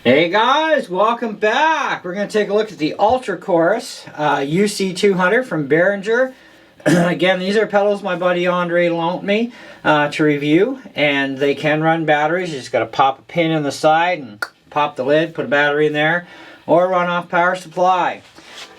Hey guys, welcome back. We're going to take a look at the Ultra Chorus UC200 from Behringer. Again, these are pedals my buddy Andre loaned me to review, and they can run batteries. You just got to pop a pin in the side and pop the lid, put a battery in there, or run off power supply.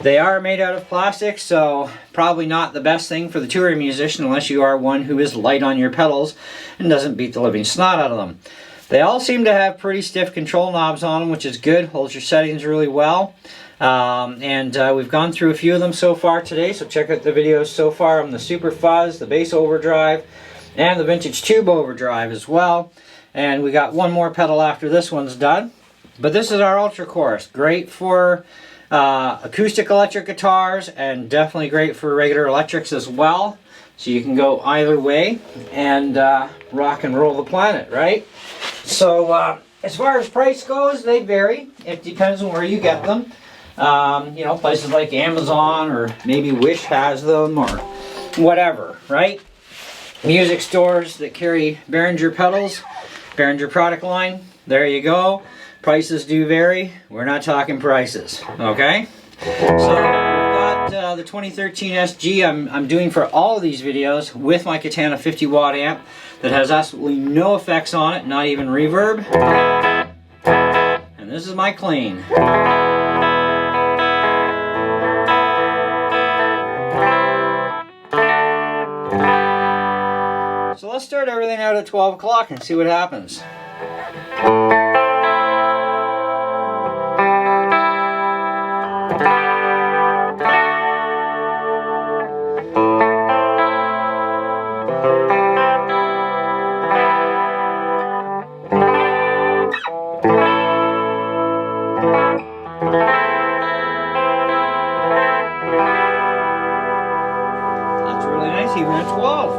They are made out of plastic, so probably not the best thing for the touring musician unless you are one who is light on your pedals and doesn't beat the living snot out of them. They all seem to have pretty stiff control knobs on them, which is good. Holds your settings really well. We've gone through a few of them so far today, so check out the videos so far on the Super Fuzz, the Bass Overdrive, and the Vintage Tube Overdrive as well. And we got one more pedal after this one's done. But this is our Ultra Chorus. Great for acoustic electric guitars, and definitely great for regular electrics as well. So you can go either way and rock and roll the planet, right? So as far as price goes, they vary. It depends on where you get them. You know, places like Amazon or maybe Wish has them or whatever, right? Music stores that carry Behringer pedals, Behringer product line, there you go. Prices do vary. We're not talking prices, okay? So we've got the 2013 SG I'm doing for all of these videos with my Katana 50 watt amp that has absolutely no effects on it, not even reverb. And this is my clean. So let's start everything out at 12 o'clock and see what happens. That's really nice, even at 12.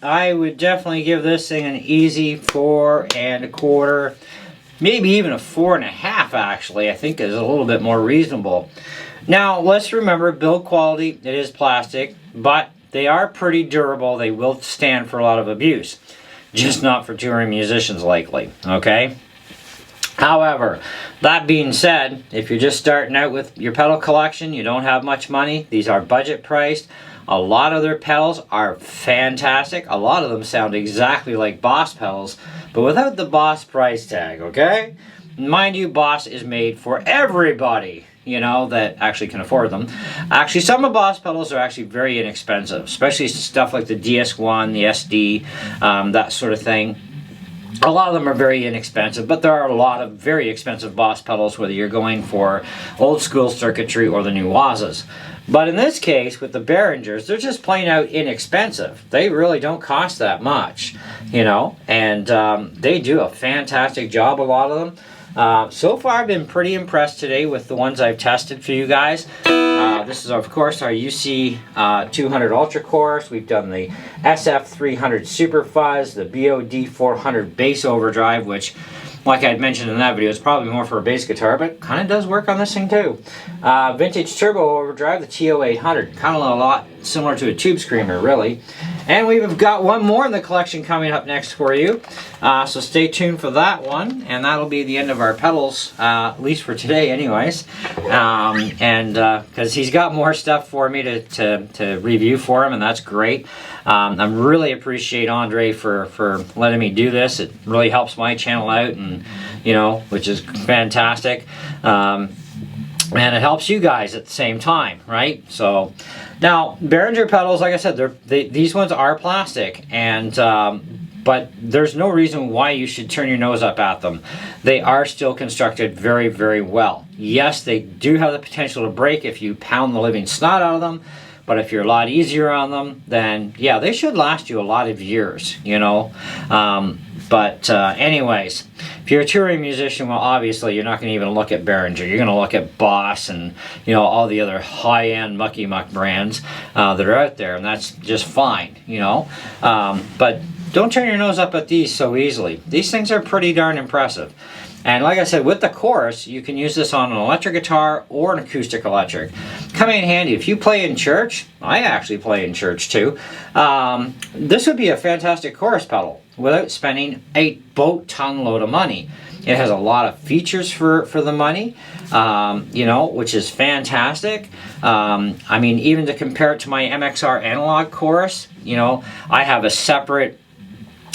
I would definitely give this thing an easy 4 1/4, maybe even a 4 1/2 actually. I think is a little bit more reasonable. Now let's remember, build quality, it is plastic, but they are pretty durable. They will stand for a lot of abuse, just not for touring musicians likely, okay? However, that being said, if you're just starting out with your pedal collection, you don't have much money, these are budget priced. A lot of their pedals are fantastic. A lot of them sound exactly like Boss pedals, but without the Boss price tag, okay? Mind you, Boss is made for everybody, you know, that actually can afford them. Actually, some of Boss pedals are actually very inexpensive, especially stuff like the DS1, the SD, that sort of thing. A lot of them are very inexpensive, but there are a lot of very expensive Boss pedals, whether you're going for old school circuitry or the new Wazas. But in this case, with the Behringers, they're just plain out inexpensive. They really don't cost that much, you know, and they do a fantastic job, a lot of them. So far, I've been pretty impressed today with the ones I've tested for you guys. This is, of course, our UC200 Ultra Chorus. We've done the SF300 Super Fuzz, the BOD400 Bass Overdrive, which, like I had mentioned in that video, is probably more for a bass guitar, but kind of does work on this thing too. Vintage Turbo Overdrive, the TO800, kind of a lot similar to a Tube Screamer, really. And we've got one more in the collection coming up next for you, so stay tuned for that one, and that'll be the end of our pedals, at least for today anyways, because he's got more stuff for me to review for him, and that's great. I really appreciate Andre for letting me do this. It really helps my channel out, and you know, which is fantastic. And it helps you guys at the same time, right? So now Behringer pedals, like I said, these ones are plastic, and but there's no reason why you should turn your nose up at them. They are still constructed very, very well. Yes, they do have the potential to break if you pound the living snot out of them, but if you're a lot easier on them, then yeah, they should last you a lot of years, you know. Anyways, if you're a touring musician, well, obviously you're not going to even look at Behringer. You're going to look at Boss and, you know, all the other high-end mucky muck brands that are out there, and that's just fine, you know. But don't turn your nose up at these so easily. These things are pretty darn impressive. And like I said, with the chorus, you can use this on an electric guitar or an acoustic electric. Coming in handy if you play in church. I actually play in church too. This would be a fantastic chorus pedal without spending a boat ton load of money. It has a lot of features for the money, you know, which is fantastic. I mean, even to compare it to my MXR analog chorus, you know, I have a separate,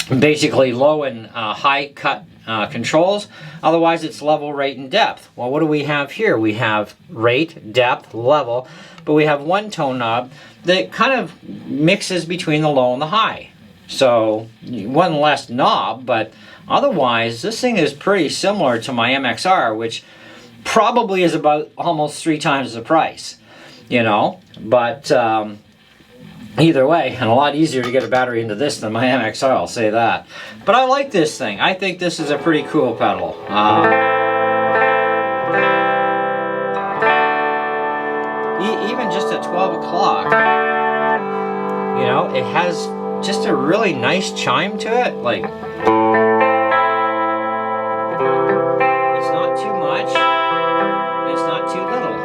basically low and high cut controls. Otherwise, it's level, rate, and depth. Well, what do we have here? We have rate, depth, level, but we have one tone knob that kind of mixes between the low and the high. So one less knob, but otherwise, this thing is pretty similar to my MXR, which probably is about almost 3 times the price, you know, but either way, and a lot easier to get a battery into this than my MXR, I'll say that. But I like this thing. I think this is a pretty cool pedal. Even just at 12 o'clock, you know, it has just a really nice chime to it. Like, it's not too much, it's not too little.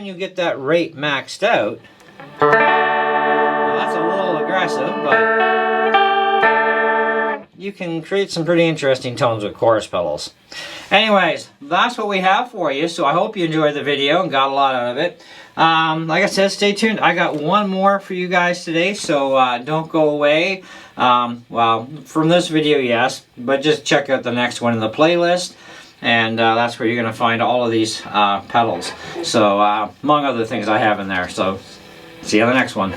You get that rate maxed out. Now that's a little aggressive, but you can create some pretty interesting tones with chorus pedals. Anyways, that's what we have for you, so I hope you enjoyed the video and got a lot out of it. Like I said, stay tuned. I got one more for you guys today, so don't go away. Well, from this video, yes, but just check out the next one in the playlist. And that's where you're going to find all of these pedals. So, among other things I have in there. So, see you on the next one.